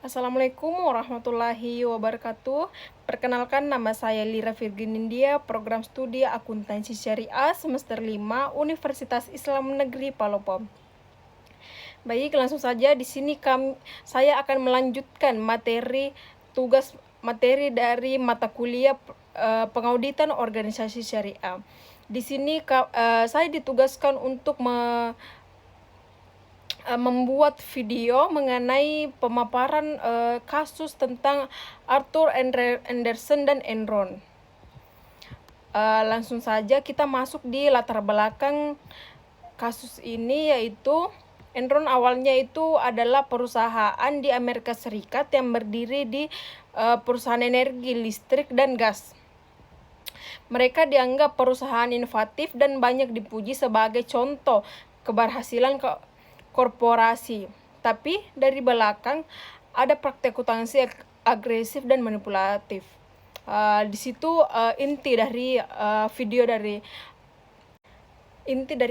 Assalamualaikum warahmatullahi wabarakatuh. Perkenalkan, nama saya Lira Virginindia, program studi Akuntansi Syariah semester 5 Universitas Islam Negeri Palopom. Baik, langsung saja di sini saya akan melanjutkan materi dari mata kuliah pengauditan organisasi syariah. Di sini saya ditugaskan untuk membuat video mengenai pemaparan kasus tentang Arthur Andersen dan Enron. Langsung saja kita masuk di latar belakang kasus ini, yaitu Enron awalnya itu adalah perusahaan di Amerika Serikat yang berdiri di perusahaan energi listrik dan gas. Mereka dianggap perusahaan inovatif dan banyak dipuji sebagai contoh keberhasilan korporasi. Tapi dari belakang ada praktek akuntansi agresif dan manipulatif. Di situ inti dari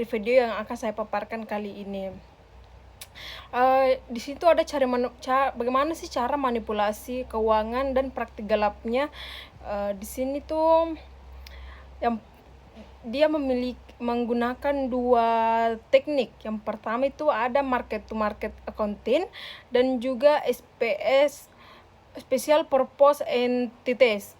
video yang akan saya paparkan kali ini. Di situ ada bagaimana sih cara manipulasi keuangan dan praktik gelapnya. Di sini tuh yang dia menggunakan dua teknik. Yang pertama itu ada market to market accounting dan juga SPS, special purpose entities.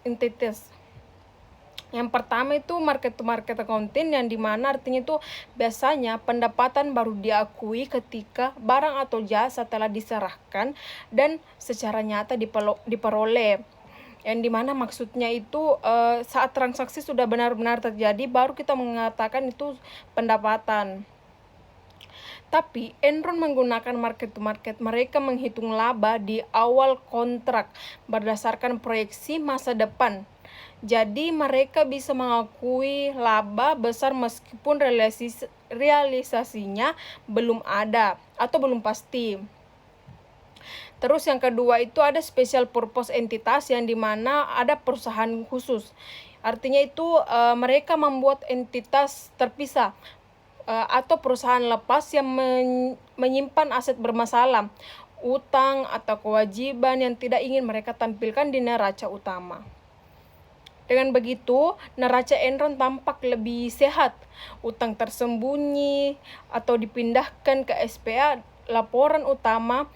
Yang pertama itu market to market accounting, yang dimana artinya itu biasanya pendapatan baru diakui ketika barang atau jasa telah diserahkan dan secara nyata diperoleh. Yang dimana maksudnya itu saat transaksi sudah benar-benar terjadi baru kita mengatakan itu pendapatan. Tapi Enron menggunakan market to market. Mereka menghitung laba di awal kontrak berdasarkan proyeksi masa depan. Jadi mereka bisa mengakui laba besar meskipun realisasinya belum ada atau belum pasti. Terus yang kedua itu ada special purpose entitas, yang dimana ada perusahaan khusus. Artinya itu mereka membuat entitas terpisah atau perusahaan lepas yang menyimpan aset bermasalah, utang atau kewajiban yang tidak ingin mereka tampilkan di neraca utama. Dengan begitu, neraca Enron tampak lebih sehat. Utang tersembunyi atau dipindahkan ke SPA, laporan utama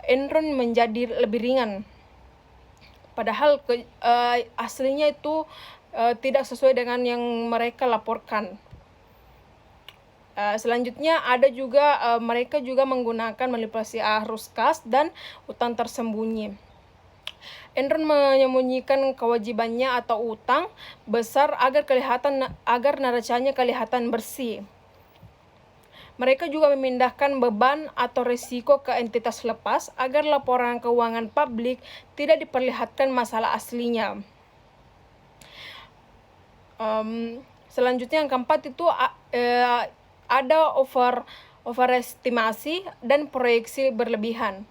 Enron menjadi lebih ringan. Padahal aslinya itu tidak sesuai dengan yang mereka laporkan. Selanjutnya ada juga mereka juga menggunakan manipulasi arus kas dan utang tersembunyi. Enron menyembunyikan kewajibannya atau utang besar agar neracanya kelihatan bersih. Mereka juga memindahkan beban atau risiko ke entitas lepas agar laporan keuangan publik tidak diperlihatkan masalah aslinya. Selanjutnya yang keempat itu ada overestimasi dan proyeksi berlebihan,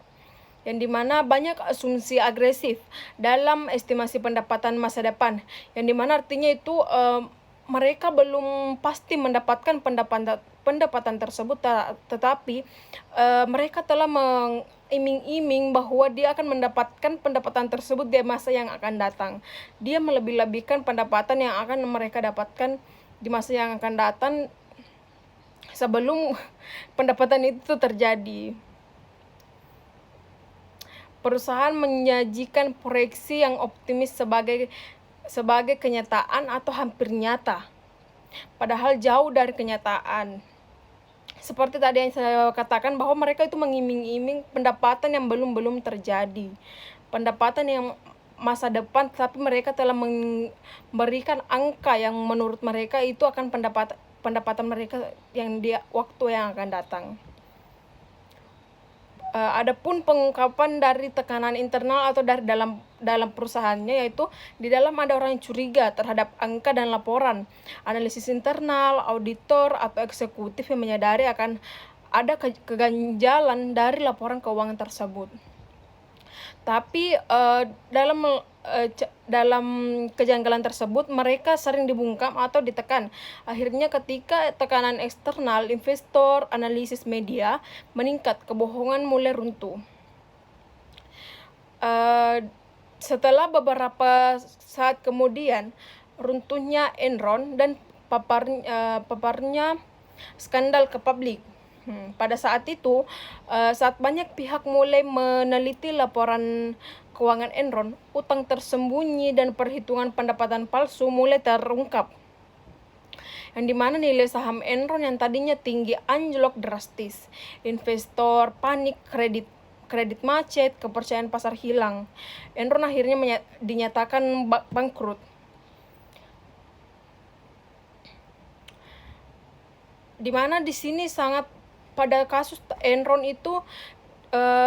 yang dimana banyak asumsi agresif dalam estimasi pendapatan masa depan, yang dimana artinya itu mereka belum pasti mendapatkan pendapatan tersebut, tetapi mereka telah mengiming-iming bahwa dia akan mendapatkan pendapatan tersebut di masa yang akan datang. Dia melebih-lebihkan pendapatan yang akan mereka dapatkan di masa yang akan datang sebelum pendapatan itu terjadi. Perusahaan menyajikan proyeksi yang optimis sebagai kenyataan atau hampir nyata, padahal jauh dari kenyataan. Seperti tadi yang saya katakan, bahwa mereka itu mengiming-iming pendapatan yang belum terjadi, pendapatan yang masa depan, tapi mereka telah memberikan angka yang menurut mereka itu akan pendapatan mereka yang di waktu yang akan datang. Adapun pengungkapan dari tekanan internal atau dari dalam perusahaannya, yaitu di dalam ada orang yang curiga terhadap angka dan laporan. Analisis internal, auditor atau eksekutif yang menyadari akan ada keganjalan dari laporan keuangan tersebut. Tapi dalam kejanggalan tersebut mereka sering dibungkam atau ditekan. Akhirnya ketika tekanan eksternal, investor, analisis media meningkat, kebohongan mulai runtuh. setelah beberapa saat kemudian runtuhnya Enron dan paparnya skandal ke publik. Pada saat itu, saat banyak pihak mulai meneliti laporan keuangan Enron, utang tersembunyi dan perhitungan pendapatan palsu mulai terungkap, yang dimana nilai saham Enron yang tadinya tinggi anjlok drastis. Investor panik, kredit macet, kepercayaan pasar hilang. Enron akhirnya dinyatakan bangkrut. Dimana di sini sangat, pada kasus Enron itu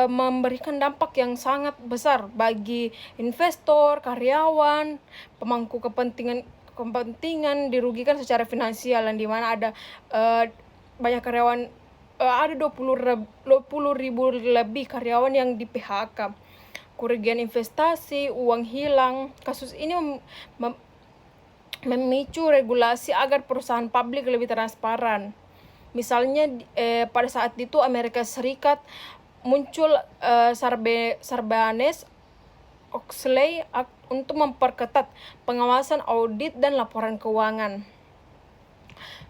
memberikan dampak yang sangat besar bagi investor, karyawan, pemangku kepentingan dirugikan secara finansial, yang dimana ada banyak karyawan, ada 20 ribu lebih karyawan yang di PHK, kerugian investasi, uang hilang. Kasus ini memicu regulasi agar perusahaan publik lebih transparan. Misalnya pada saat itu Amerika Serikat muncul Sarbanes-Oxley Act untuk memperketat pengawasan audit dan laporan keuangan.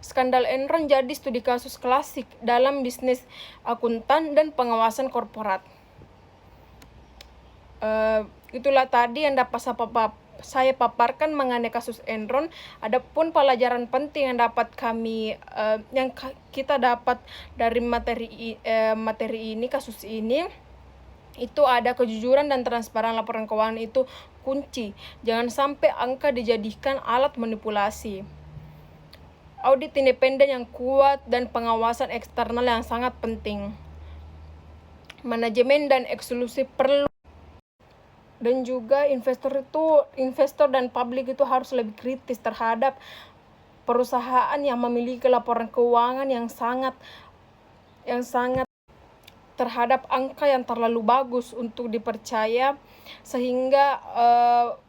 Skandal Enron jadi studi kasus klasik dalam bisnis akuntan dan pengawasan korporat. Itulah tadi yang dapat saya paparkan mengenai kasus Enron. Adapun pelajaran penting yang dapat kita dapat dari materi ini, kasus ini, itu ada kejujuran dan transparan laporan keuangan itu kunci. Jangan sampai angka dijadikan alat manipulasi. Audit independen yang kuat dan pengawasan eksternal yang sangat penting. Manajemen dan eksklusif perlu. Dan juga investor dan publik itu harus lebih kritis terhadap perusahaan yang memiliki laporan keuangan yang sangat terhadap angka yang terlalu bagus untuk dipercaya, sehingga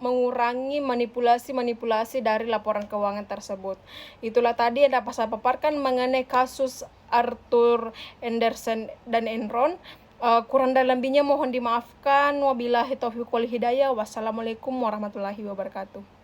mengurangi manipulasi dari laporan keuangan tersebut. Itulah tadi yang dapat saya paparkan mengenai kasus Arthur Andersen dan Enron. Kurang dan lebihnya mohon dimaafkan. Wabillahi taufiq wal hidayah. Wassalamualaikum warahmatullahi wabarakatuh.